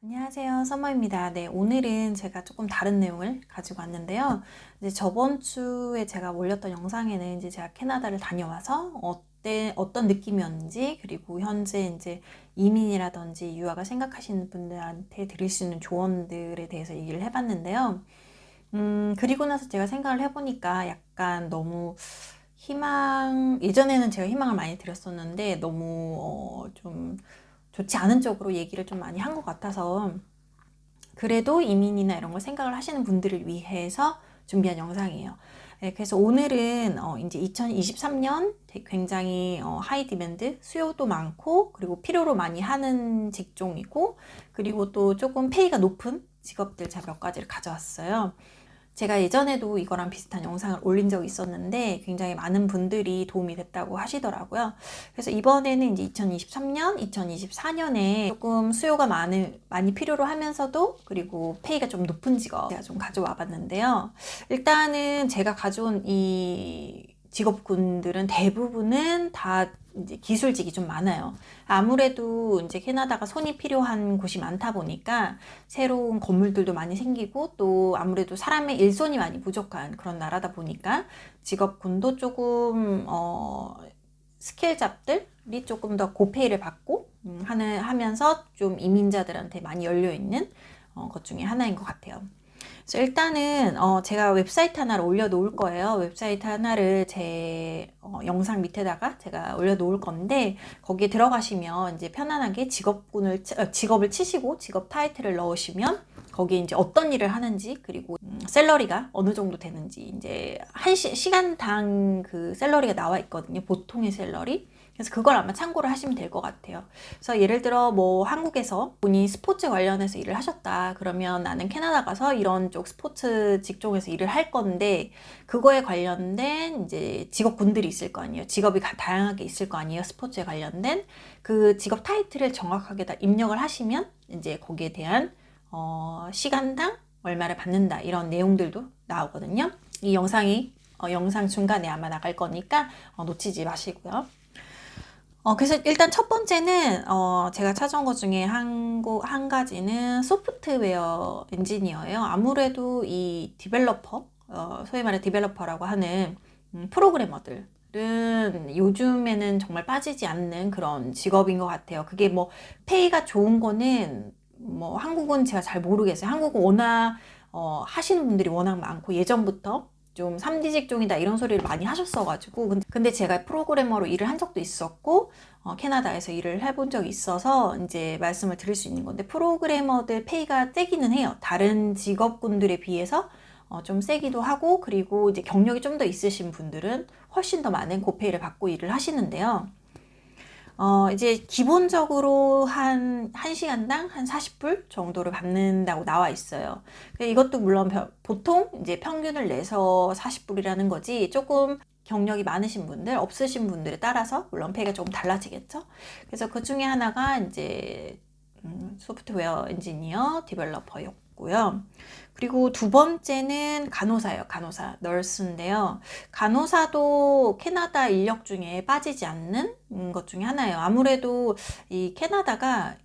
안녕하세요. 서머입니다. 네, 오늘은 제가 조금 다른 내용을 가지고 왔는데요. 이제 저번 주에 제가 올렸던 영상에는 이제 제가 캐나다를 다녀와서 어떤 느낌이었는지, 그리고 현재 이제 이민이라든지 유학을 생각하시는 분들한테 드릴 수 있는 조언들에 대해서 얘기를 해봤는데요. 그리고 나서 제가 생각을 해보니까 약간 너무 예전에는 제가 희망을 많이 드렸었는데 너무 좀 좋지 않은 쪽으로 얘기를 좀 많이 한 것 같아서 그래도 이민이나 이런 걸 생각을 하시는 분들을 위해서 준비한 영상이에요. 네, 그래서 오늘은 이제 2023년 굉장히 하이 디맨드, 수요도 많고 그리고 필요로 많이 하는 직종이고 그리고 또 조금 페이가 높은 직업들 제가 몇 가지를 가져왔어요. 제가 예전에도 이거랑 비슷한 영상을 올린 적이 있었는데 굉장히 많은 분들이 도움이 됐다고 하시더라고요. 그래서 이번에는 이제 2023년, 2024년에 조금 수요가 많이 필요로 하면서도 그리고 페이가 좀 높은 직업 제가 좀 가져와 봤는데요. 일단은 제가 가져온 이 직업군들은 대부분은 다 이제 기술직이 좀 많아요. 아무래도 이제 캐나다가 손이 필요한 곳이 많다 보니까 새로운 건물들도 많이 생기고 또 아무래도 사람의 일손이 많이 부족한 그런 나라다 보니까 직업군도 조금 스킬잡들이 조금 더 고페이를 받고 하면서 좀 이민자들한테 많이 열려 있는 것 중에 하나인 것 같아요. 그래서 일단은 제가 웹사이트 하나를 올려놓을 거예요. 웹사이트 하나를 제 영상 밑에다가 제가 올려놓을 건데 거기에 들어가시면 이제 편안하게 직업을 치시고 직업 타이틀을 넣으시면 거기에 이제 어떤 일을 하는지 그리고 샐러리가 어느 정도 되는지 이제 시간당 그 샐러리가 나와 있거든요. 보통의 샐러리. 그래서 그걸 아마 참고를 하시면 될 것 같아요. 그래서 예를 들어 뭐 한국에서 본인이 스포츠 관련해서 일을 하셨다. 그러면 나는 캐나다 가서 이런 쪽 스포츠 직종에서 일을 할 건데 그거에 관련된 이제 직업군들이 있을 거 아니에요. 직업이 다양하게 있을 거 아니에요. 스포츠에 관련된 그 직업 타이틀을 정확하게 다 입력을 하시면 이제 거기에 대한 시간당 얼마를 받는다 이런 내용들도 나오거든요. 이 영상 중간에 아마 나갈 거니까 놓치지 마시고요. 그래서 일단 첫 번째는, 제가 찾아온 것 중에 한 가지는 소프트웨어 엔지니어예요. 아무래도 이 소위 말해 디벨로퍼라고 하는 프로그래머들은 요즘에는 정말 빠지지 않는 그런 직업인 것 같아요. 그게 뭐, 페이가 좋은 거는, 뭐, 한국은 제가 잘 모르겠어요. 한국은 워낙, 하시는 분들이 워낙 많고, 예전부터 좀 3D 직종이다 이런 소리를 많이 하셨어가지고 근데 제가 프로그래머로 일을 한 적도 있었고 캐나다에서 일을 해본 적이 있어서 이제 말씀을 드릴 수 있는 건데 프로그래머들 페이가 세기는 해요. 다른 직업군들에 비해서 좀 세기도 하고 그리고 이제 경력이 좀 더 있으신 분들은 훨씬 더 많은 고페이를 받고 일을 하시는데요. 이제 기본적으로 한 1시간당 한 40불 정도를 받는다고 나와 있어요. 이것도 물론 보통 이제 평균을 내서 40불이라는 거지 조금 경력이 많으신 분들, 없으신 분들에 따라서 물론 페이가 조금 달라지겠죠. 그래서 그 중에 하나가 이제 소프트웨어 엔지니어, 디벨로퍼였고요. 그리고 두 번째는 간호사예요. 간호사, 널스인데요. 간호사도 캐나다 인력 중에 빠지지 않는 것 중에 하나예요. 아무래도 이 캐나다가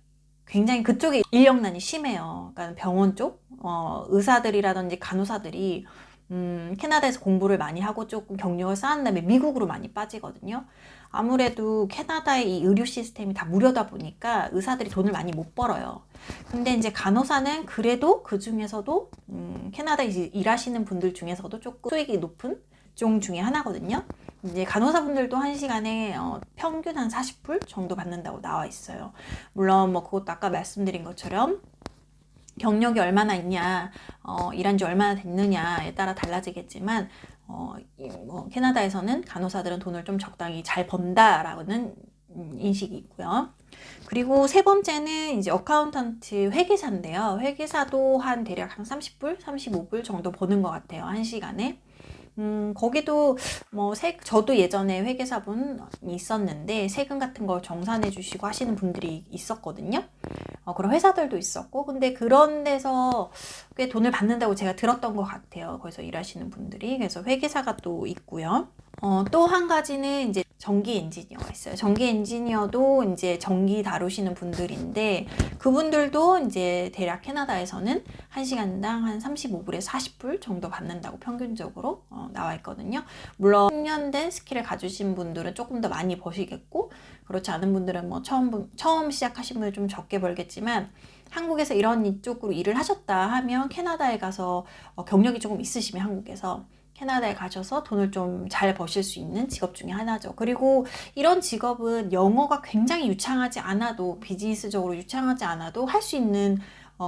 굉장히 그쪽에 인력난이 심해요. 그러니까 병원 쪽, 의사들이라든지 간호사들이 캐나다에서 공부를 많이 하고 조금 경력을 쌓은 다음에 미국으로 많이 빠지거든요. 아무래도 캐나다의 이 의료 시스템이 다 무료다 보니까 의사들이 돈을 많이 못 벌어요. 근데 이제 간호사는 그래도 그 중에서도 캐나다에 일하시는 분들 중에서도 조금 수익이 높은 종 중에 하나거든요. 이제 간호사분들도 한 시간에 평균 한 40불 정도 받는다고 나와 있어요. 물론 뭐 그것도 아까 말씀드린 것처럼 경력이 얼마나 있냐, 일한 지 얼마나 됐느냐에 따라 달라지겠지만, 캐나다에서는 간호사들은 돈을 좀 적당히 잘 번다라는 인식이 있고요. 그리고 세 번째는 이제 어카운턴트 회계사인데요. 회계사도 대략 한 30불, 35불 정도 버는 것 같아요. 한 시간에. 거기도 저도 예전에 회계사분이 있었는데 세금 같은 걸 정산해 주시고 하시는 분들이 있었거든요. 그런 회사들도 있었고 근데 그런 데서 꽤 돈을 받는다고 제가 들었던 것 같아요. 거기서 일하시는 분들이. 그래서 회계사가 또 있고요. 또 한 가지는 이제 전기 엔지니어가 있어요. 전기 엔지니어도 이제 전기 다루시는 분들인데 그분들도 이제 대략 캐나다에서는 1시간당 한 35불에서 40불 정도 받는다고 평균적으로 나와 있거든요. 물론 10년 된 스킬을 가지신 분들은 조금 더 많이 버시겠고 그렇지 않은 분들은 뭐 처음 시작하신 분들 좀 적게 벌겠지만 한국에서 이런 이쪽으로 일을 하셨다 하면 캐나다에 가서 경력이 조금 있으시면 한국에서 캐나다에 가셔서 돈을 좀 잘 버실 수 있는 직업 중에 하나죠. 그리고 이런 직업은 영어가 굉장히 유창하지 않아도 비즈니스적으로 유창하지 않아도 할 수 있는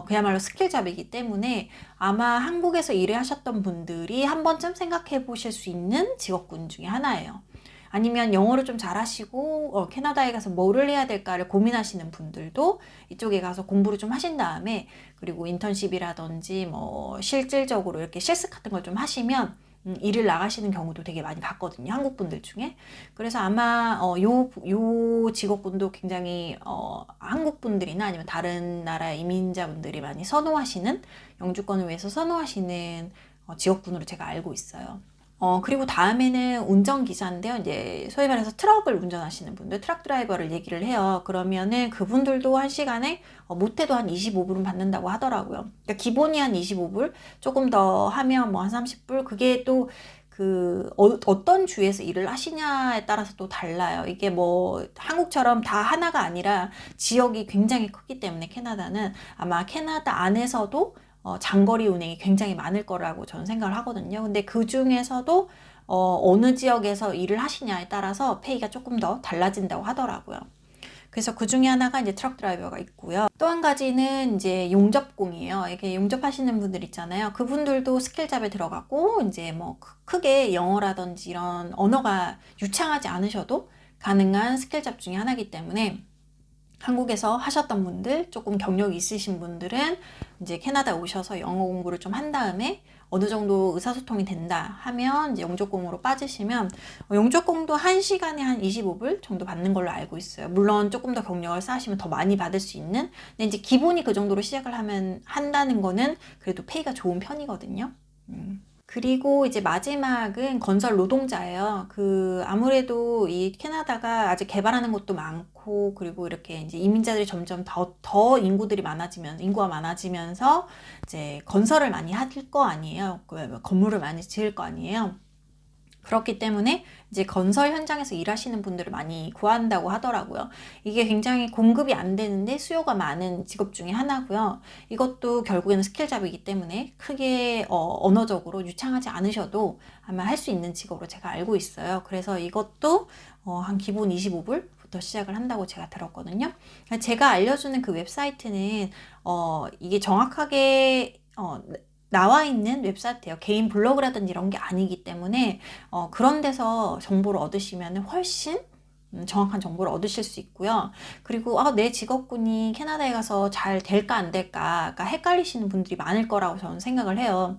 그야말로 스킬 잡이기 때문에 아마 한국에서 일을 하셨던 분들이 한 번쯤 생각해 보실 수 있는 직업군 중에 하나예요. 아니면 영어를 좀 잘하시고 캐나다에 가서 뭐를 해야 될까를 고민하시는 분들도 이쪽에 가서 공부를 좀 하신 다음에 그리고 인턴십이라든지 뭐 실질적으로 이렇게 실습 같은 걸 좀 하시면 일을 나가시는 경우도 되게 많이 봤거든요. 한국 분들 중에. 그래서 아마 요 직업군도 굉장히 한국 분들이나 아니면 다른 나라 이민자분들이 많이 선호하시는 영주권을 위해서 선호하시는 직업군으로 제가 알고 있어요. 그리고 다음에는 운전기사인데요. 이제 소위 말해서 트럭을 운전하시는 분들, 트럭 드라이버를 얘기를 해요. 그러면은 그분들도 한 시간에 못해도 한 25불은 받는다고 하더라고요. 그러니까 기본이 한 25불, 조금 더 하면 뭐 한 30불, 그게 또 어떤 주에서 일을 하시냐에 따라서 또 달라요. 이게 뭐 한국처럼 다 하나가 아니라 지역이 굉장히 크기 때문에 캐나다는 아마 캐나다 안에서도 장거리 운행이 굉장히 많을 거라고 저는 생각을 하거든요. 근데 그 중에서도 어느 지역에서 일을 하시냐에 따라서 페이가 조금 더 달라진다고 하더라고요. 그래서 그 중에 하나가 이제 트럭 드라이버가 있고요. 또 한 가지는 이제 용접공이에요. 이렇게 용접하시는 분들 있잖아요. 그분들도 스킬잡에 들어가고 이제 뭐 크게 영어라든지 이런 언어가 유창하지 않으셔도 가능한 스킬잡 중에 하나이기 때문에 한국에서 하셨던 분들, 조금 경력이 있으신 분들은 이제 캐나다 오셔서 영어 공부를 좀 한 다음에 어느 정도 의사소통이 된다 하면 이제 영주공으로 빠지시면 영주공도 1시간에 한 25불 정도 받는 걸로 알고 있어요. 물론 조금 더 경력을 쌓으시면 더 많이 받을 수 있는, 근데 이제 기본이 그 정도로 시작을 한다는 거는 그래도 페이가 좋은 편이거든요. 그리고 이제 마지막은 건설 노동자예요. 아무래도 이 캐나다가 아직 개발하는 것도 많고, 그리고 이렇게 이제 이민자들이 점점 더 인구가 많아지면서 이제 건설을 많이 할 거 아니에요. 건물을 많이 지을 거 아니에요. 그렇기 때문에 이제 건설 현장에서 일하시는 분들을 많이 구한다고 하더라고요. 이게 굉장히 공급이 안 되는데 수요가 많은 직업 중에 하나고요. 이것도 결국에는 스킬잡이기 때문에 크게 언어적으로 유창하지 않으셔도 아마 할 수 있는 직업으로 제가 알고 있어요. 그래서 이것도 한 기본 25불부터 시작을 한다고 제가 들었거든요. 제가 알려주는 그 웹사이트는 이게 정확하게 나와 있는 웹사이트예요. 개인 블로그라든지 이런 게 아니기 때문에 그런 데서 정보를 얻으시면 훨씬 정확한 정보를 얻으실 수 있고요. 그리고 내 직업군이 캐나다에 가서 잘 될까 안 될까가 헷갈리시는 분들이 많을 거라고 저는 생각을 해요.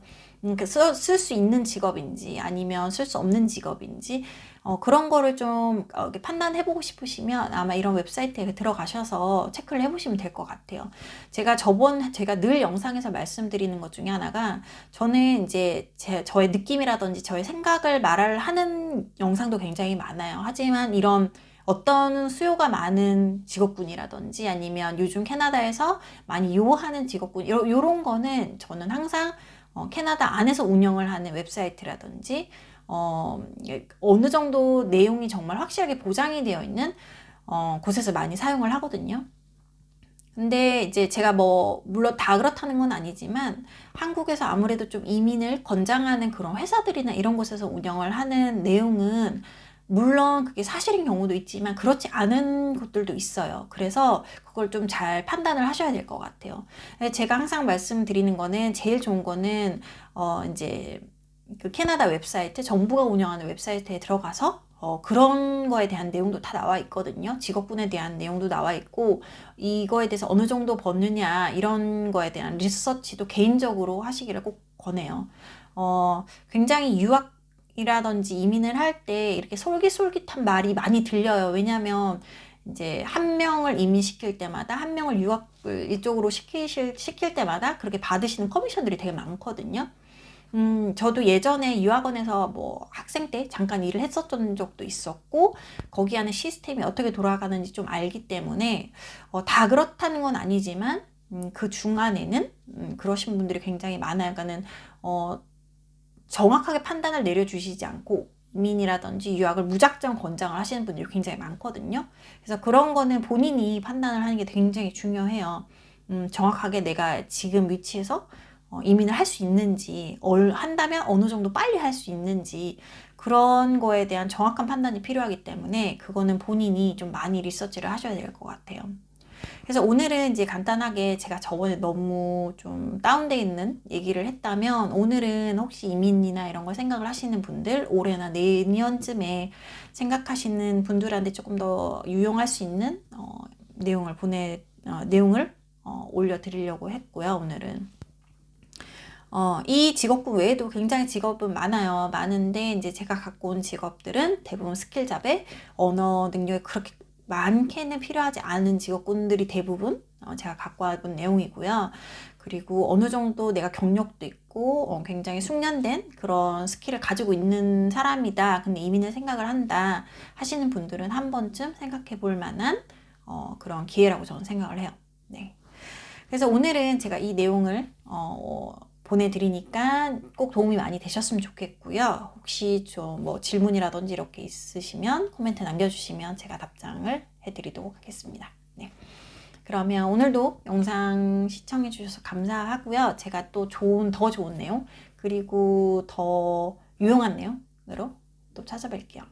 쓸 수 있는 직업인지 아니면 쓸 수 없는 직업인지 그런 거를 좀 판단해보고 싶으시면 아마 이런 웹사이트에 들어가셔서 체크를 해보시면 될 것 같아요. 제가 늘 영상에서 말씀드리는 것 중에 하나가 저는 이제 저의 느낌이라든지 저의 생각을 말을 하는 영상도 굉장히 많아요. 하지만 이런 어떤 수요가 많은 직업군이라든지 아니면 요즘 캐나다에서 많이 요하는 직업군 이런 거는 저는 항상 캐나다 안에서 운영을 하는 웹사이트라든지 어느 정도 내용이 정말 확실하게 보장이 되어 있는 곳에서 많이 사용을 하거든요. 근데 이제 제가 물론 다 그렇다는 건 아니지만 한국에서 아무래도 좀 이민을 권장하는 그런 회사들이나 이런 곳에서 운영을 하는 내용은 물론 그게 사실인 경우도 있지만 그렇지 않은 것들도 있어요. 그래서 그걸 좀 잘 판단을 하셔야 될 것 같아요. 제가 항상 말씀드리는 거는 제일 좋은 거는 이제 그 캐나다 웹사이트, 정부가 운영하는 웹사이트에 들어가서 그런 거에 대한 내용도 다 나와 있거든요. 직업군에 대한 내용도 나와 있고 이거에 대해서 어느 정도 버느냐 이런 거에 대한 리서치도 개인적으로 하시기를 꼭 권해요. 굉장히 유학이라든지 이민을 할 때 이렇게 솔깃솔깃한 말이 많이 들려요. 왜냐하면 이제 한 명을 이민시킬 때마다 한 명을 유학을 이쪽으로 시킬 때마다 그렇게 받으시는 커미션들이 되게 많거든요. 저도 예전에 유학원에서 뭐 학생 때 잠깐 일을 했었던 적도 있었고, 거기 안에 시스템이 어떻게 돌아가는지 좀 알기 때문에, 다 그렇다는 건 아니지만, 그 중간에는, 그러신 분들이 굉장히 많아요. 그러니까는, 정확하게 판단을 내려주시지 않고, 이민이라든지 유학을 무작정 권장을 하시는 분들이 굉장히 많거든요. 그래서 그런 거는 본인이 판단을 하는 게 굉장히 중요해요. 정확하게 내가 지금 위치에서 이민을 할 수 있는지, 한다면 어느 정도 빨리 할 수 있는지, 그런 거에 대한 정확한 판단이 필요하기 때문에 그거는 본인이 좀 많이 리서치를 하셔야 될 것 같아요. 그래서 오늘은 이제 간단하게 제가 저번에 너무 좀 다운돼 있는 얘기를 했다면, 오늘은 혹시 이민이나 이런 걸 생각을 하시는 분들, 올해나 내년쯤에 생각하시는 분들한테 조금 더 유용할 수 있는 내용을 올려드리려고 했고요, 오늘은. 이 직업군 외에도 굉장히 직업은 많아요. 많은데, 이제 제가 갖고 온 직업들은 대부분 스킬잡에 언어 능력이 그렇게 많게는 필요하지 않은 직업군들이 대부분 제가 갖고 와본 내용이고요. 그리고 어느 정도 내가 경력도 있고 굉장히 숙련된 그런 스킬을 가지고 있는 사람이다. 근데 이민을 생각을 한다 하시는 분들은 한 번쯤 생각해 볼 만한 그런 기회라고 저는 생각을 해요. 네. 그래서 오늘은 제가 이 내용을 보내드리니까 꼭 도움이 많이 되셨으면 좋겠고요. 혹시 좀 뭐 질문이라든지 이렇게 있으시면 코멘트 남겨주시면 제가 답장을 해드리도록 하겠습니다. 네. 그러면 오늘도 영상 시청해 주셔서 감사하고요. 제가 또 더 좋은 내용, 그리고 더 유용한 내용으로 또 찾아뵐게요.